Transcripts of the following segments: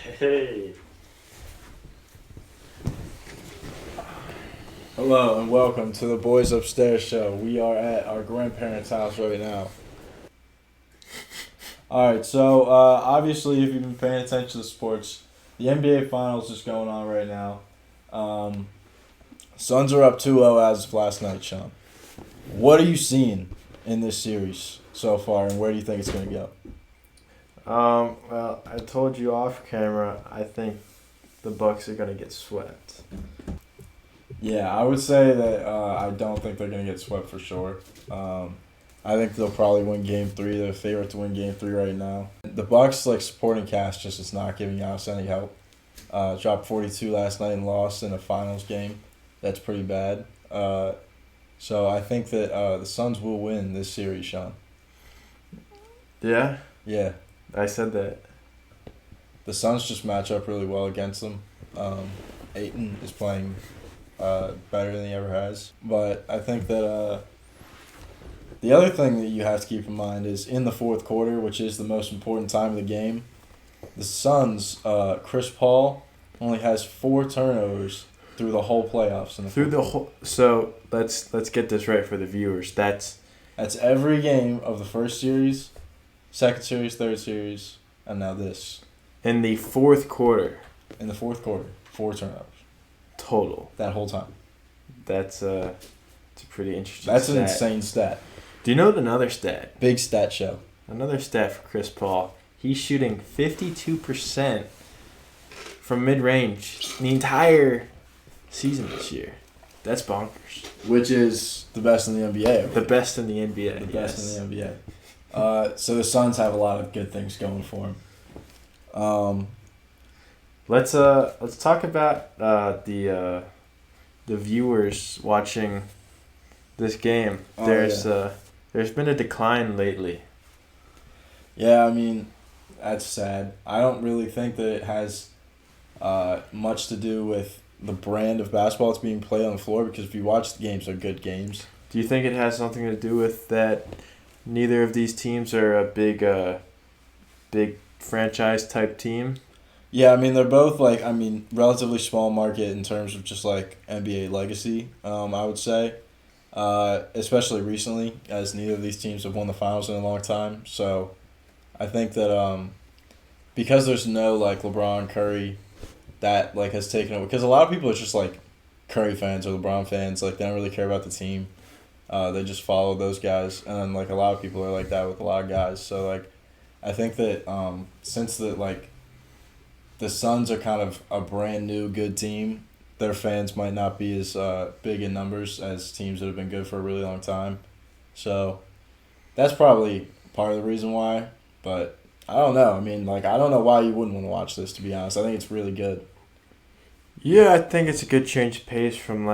Hey. Hello and welcome to the Boys Upstairs show. We are at our grandparents' house right now. Alright, so obviously if you've been paying attention to sports, the NBA Finals is going on right now. Suns are up 2-0 as of last night, Sean. What are you seeing in this series so far, and where do you think it's going to go? Well, I told you off camera, I think the Bucks are going to get swept. Yeah, I would say that I don't think they're going to get swept for sure. I think they'll probably win Game 3. They're the favorite to win Game 3 right now. The Bucks, supporting cast just is not giving us any help. Dropped 42 last night and lost in a finals game. That's pretty bad. So I think that the Suns will win this series, Sean. Yeah? Yeah. I said that. The Suns just match up really well against them. Ayton is playing better than he ever has. But I think that the other thing that you have to keep in mind is in the fourth quarter, which is the most important time of the game, the Suns, Chris Paul only has 4 turnovers through the whole playoffs. So let's get this right for the viewers. That's every game of the first series, second series, third series, and now this. in the fourth quarter In the fourth quarter, 4 turnovers total. that whole time. It's a pretty interesting That's stat. an insane stat. Do you know another stat? Big stat show. Another stat for Chris Paul. He's shooting 52% from mid-range the entire season this year. That's bonkers. Which is the best in the NBA. The best in the NBA. The best in the NBA. So the Suns have a lot of good things going for them. Let's talk about the viewers watching this game. There's been a decline lately. Yeah, I mean, that's sad. I don't really think that it has much to do with the brand of basketball that's being played on the floor, because if you watch the games, they're good games. Do you think it has something to do with that neither of these teams are a big franchise type team? Yeah, I mean, they're both, relatively small market in terms of just, NBA legacy, I would say. Especially recently, as neither of these teams have won the finals in a long time. So I think that because there's no, LeBron, Curry, that, has taken over. Because a lot of people are just, Curry fans or LeBron fans. They don't really care about the team. They just follow those guys. And then, a lot of people are like that with a lot of guys. So, I think that since the Suns are kind of a brand new good team, their fans might not be as big in numbers as teams that have been good for a really long time. So that's probably part of the reason why. But I don't know. I mean, I don't know why you wouldn't want to watch this, to be honest. I think it's really good. Yeah, I think it's a good change of pace from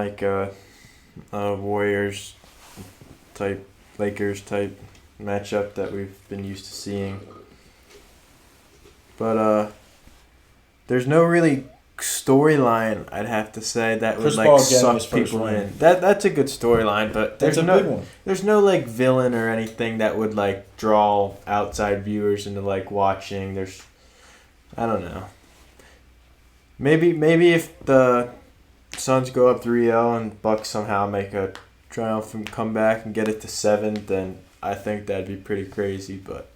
Warriors type, Lakers type matchup that we've been used to seeing. But there's no really storyline, I'd have to say, that would Chris Paul getting suck his first people ring. in. That's a good storyline, but That's a big one. there's no villain or anything that would draw outside viewers into watching. I don't know. Maybe if the Suns go up 3-0 and Bucks somehow make a triumphant comeback and get it to 7, then I think that'd be pretty crazy, but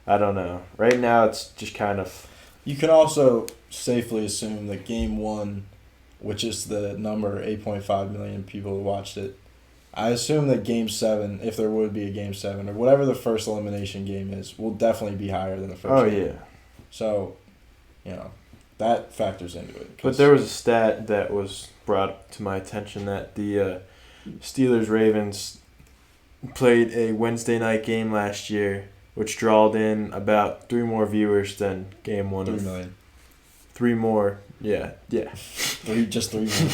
I don't know. Right now it's just kind of... You can also safely assume that Game 1, which is the number 8.5 million people who watched it, I assume that Game 7, if there would be a Game 7, or whatever the first elimination game is, will definitely be higher than the first game. Yeah. So, that factors into it. But there was a stat that was brought to my attention that the Steelers-Ravens played a Wednesday night game last year, which drawed in about 3 more viewers than Game 1. 3 million. 3 more, yeah. Just 3 million.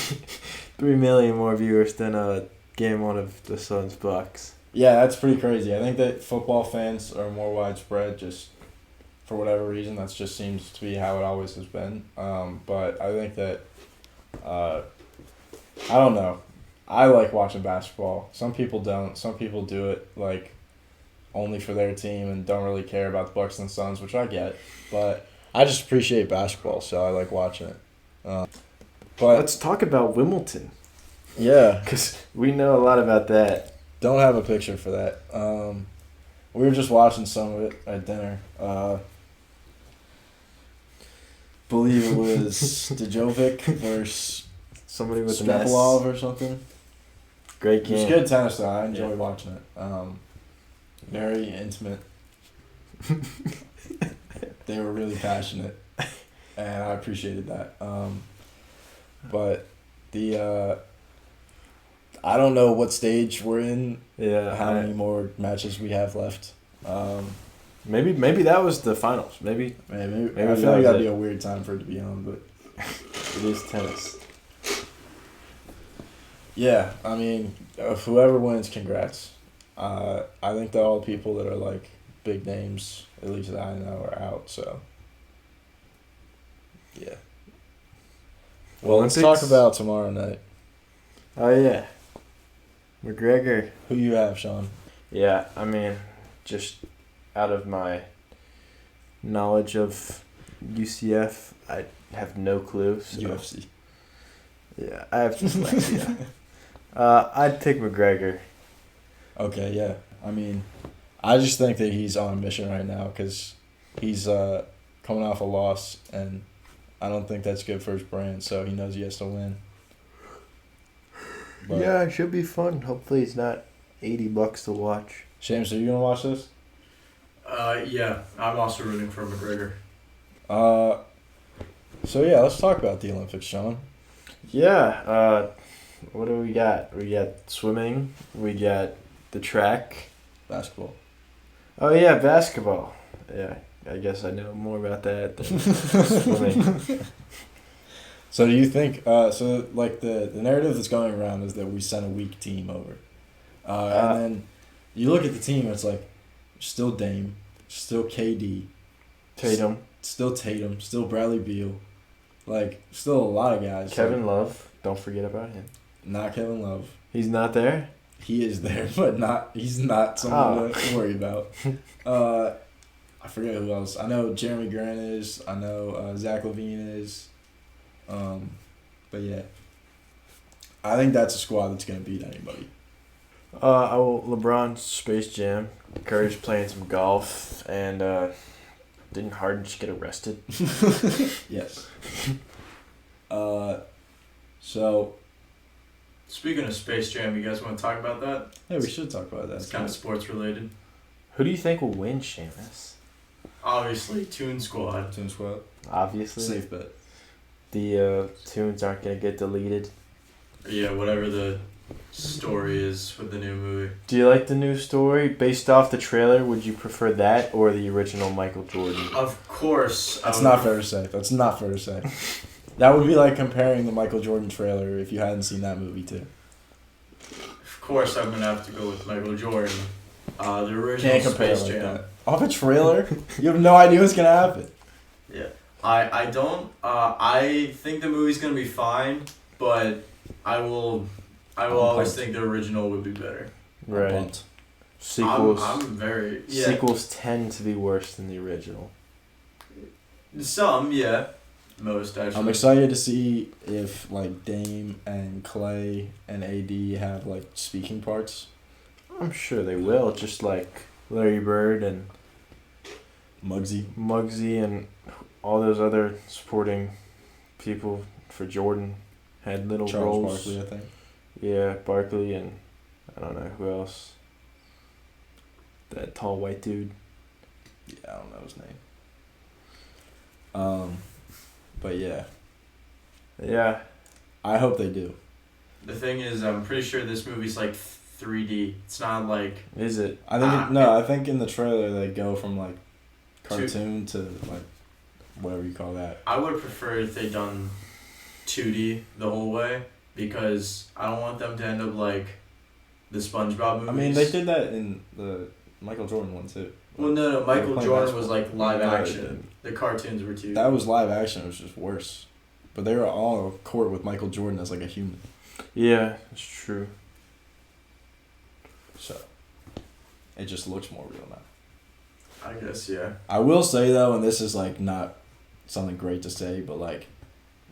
3 million more viewers than Game 1 of the Suns Bucks. Yeah, that's pretty crazy. I think that football fans are more widespread, just for whatever reason. That just seems to be how it always has been. But I think that, I don't know. I like watching basketball. Some people don't. Some people do it only for their team and don't really care about the Bucks and Suns, which I get. But I just appreciate basketball, so I like watching it. But Let's talk about Wimbledon, yeah, because we know a lot about that. don't have a picture for that. We were just watching some of it at dinner. Believe it was Djokovic versus Somebody with an S. Stepalov or something. Great It was game. good tennis though. I enjoy Yeah. watching it. Very intimate. They were really passionate, and I appreciated that. But the I don't know what stage we're in. Yeah. How many more matches we have left? Maybe that was the finals. Maybe Maybe Maybe I feel that like was that'd it. be a weird time for it to be on, but it is tennis. yeah, I mean, whoever wins, congrats. I think that all the people that are like big names, at least that I know, are out. So yeah. Well, let's talk Olympics? about tomorrow night. Oh yeah. McGregor. Who you have, Sean? Yeah, I mean, just out of my knowledge of UCF, I have no clue. So. UFC. Yeah, I have just no idea. I'd take McGregor. Okay, yeah. I mean, I just think that he's on a mission right now because he's coming off a loss, and I don't think that's good for his brand. So he knows he has to win. But, Yeah, it should be fun. Hopefully, it's not $80 to watch. James, are you gonna watch this? Yeah, I'm also rooting for McGregor. So yeah, let's talk about the Olympics, Sean. Yeah. What do we got? We got swimming. We got the track. Basketball. Oh yeah, basketball. Yeah, I guess I know more about that than swimming. So do you think? So like the narrative that's going around is that we sent a weak team over, and then you look at the team. It's like still Dame, still KD, Tatum, still Tatum, still Bradley Beal, like still a lot of guys. Kevin like, Love. Don't forget about him. not Kevin Love. He's not there. He is there, but he's not someone to worry about. I forget who else. I know Jeremy Grant is. I know Zach LaVine is. But yeah, I think that's a squad that's gonna beat anybody. LeBron's Space Jam. Curry's playing some golf, and didn't Harden just get arrested? Yes. So Speaking of Space Jam, you guys want to talk about that? yeah, we should talk about that. It's kind of sports related. Who do you think will win, Seamus? Obviously, Toon Squad. Team squad. Obviously, Safe bet. the tunes aren't gonna get deleted. Yeah, whatever the story is with the new movie. Do you like the new story based off the trailer? Would you prefer that or the original Michael Jordan? Of course. That's not fair to say. That's not fair to say. That would be like comparing the Michael Jordan trailer if you hadn't seen that movie too. Of course, I'm gonna have to go with Michael Jordan. The original Can't compare Space it like Jam. that. Off a trailer, you have no idea what's gonna happen. Yeah, I don't. I think the movie's gonna be fine, but I will always think the original would be better. Right. Pumped. Sequels. I'm very Sequels tend to be worse than the original. Some, yeah. Most actually. I'm excited to see if like Dame and Clay and AD have like speaking parts. I'm sure they will, just like Larry Bird and Muggsy. and all those other supporting people for Jordan had little Charles roles. Barkley, I think. Yeah, Barkley and I don't know who else. That tall white dude. Yeah, I don't know his name. But yeah, Yeah. I hope they do. The thing is, I'm pretty sure this movie's like 3D. It's not like Is it? I think I think in the trailer they go from like cartoon to like whatever you call that. I would prefer if they done 2D the whole way because I don't want them to end up like the SpongeBob movies. I mean, they did that in the Michael Jordan one too. Well, no, They Michael were playing Jordan was basketball. like live No, they action. didn't. The cartoons were 2D. That was live action. It was just worse. But they were all on court with Michael Jordan as like a human. Yeah, it's true. So it just looks more real now. I guess, yeah. I will say though, and this is like not something great to say, but like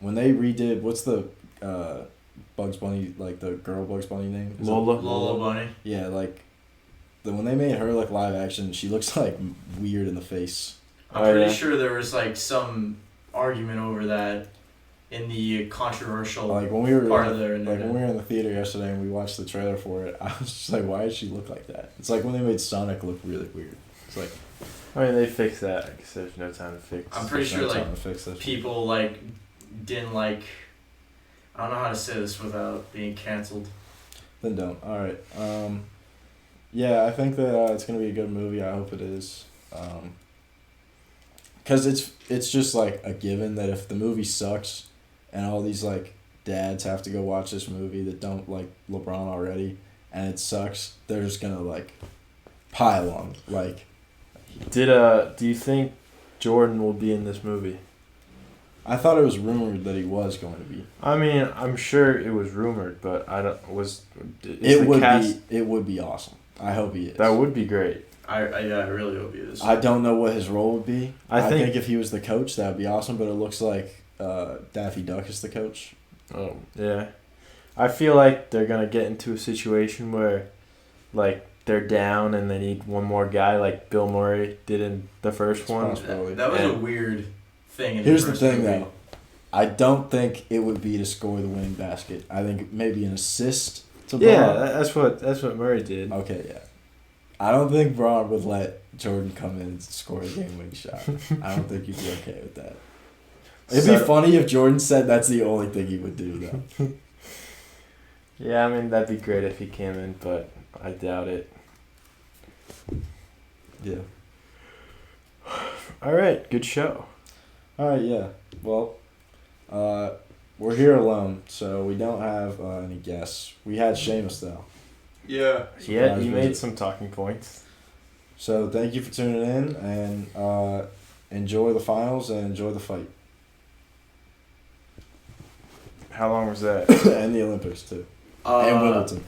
when they redid what's the Bugs Bunny, like the girl Bugs Bunny name? Is it Lola Bunny. Yeah, like when they made her like live action, she looks like weird in the face. I'm pretty sure there was like some argument over that in the controversial like when we were part of their internet. Like when we were in the theater yesterday and we watched the trailer for it, I was just like, why does she look like that? It's like when they made Sonic look really weird. It's like, I mean, they fixed that because there's no time to fix. I'm pretty sure no time like to fix this. people like didn't like. I don't know how to say this without being canceled. Then don't. All right. Yeah, I think that it's gonna be a good movie. I hope it is. Cause it's just like a given that if the movie sucks, and all these like dads have to go watch this movie that don't like LeBron already, and it sucks, they're just gonna like pile on. Like, do you think Jordan will be in this movie? I thought it was rumored that he was going to be. I mean, I'm sure it was rumored, but I don't was. It would be awesome. I hope he is. That would be great. I really hope he is. I don't know what his role would be. I think if he was the coach, that would be awesome. But it looks like Daffy Duck is the coach. Oh yeah, I feel like they're gonna get into a situation where, like, they're down and they need one more guy, like Bill Murray did in the first one. That was a weird thing. Here's the thing, though. I don't think it would be to score the winning basket. I think maybe an assist to Braun. Yeah, that's what Murray did. Okay, yeah. I don't think Braun would let Jordan come in and score a game-winning shot. I don't think he'd be okay with that. It'd be funny if Jordan said that's the only thing he would do, though. Yeah, I mean, that'd be great if he came in, but I doubt it. Yeah. All right, good show. All right, yeah. Well, we're here alone, so we don't have any guests. We had Seamus, though. Yeah. Yeah, he made some talking points. So thank you for tuning in, and enjoy the finals and enjoy the fight. How long was that? And the Olympics, too. And Wimbledon.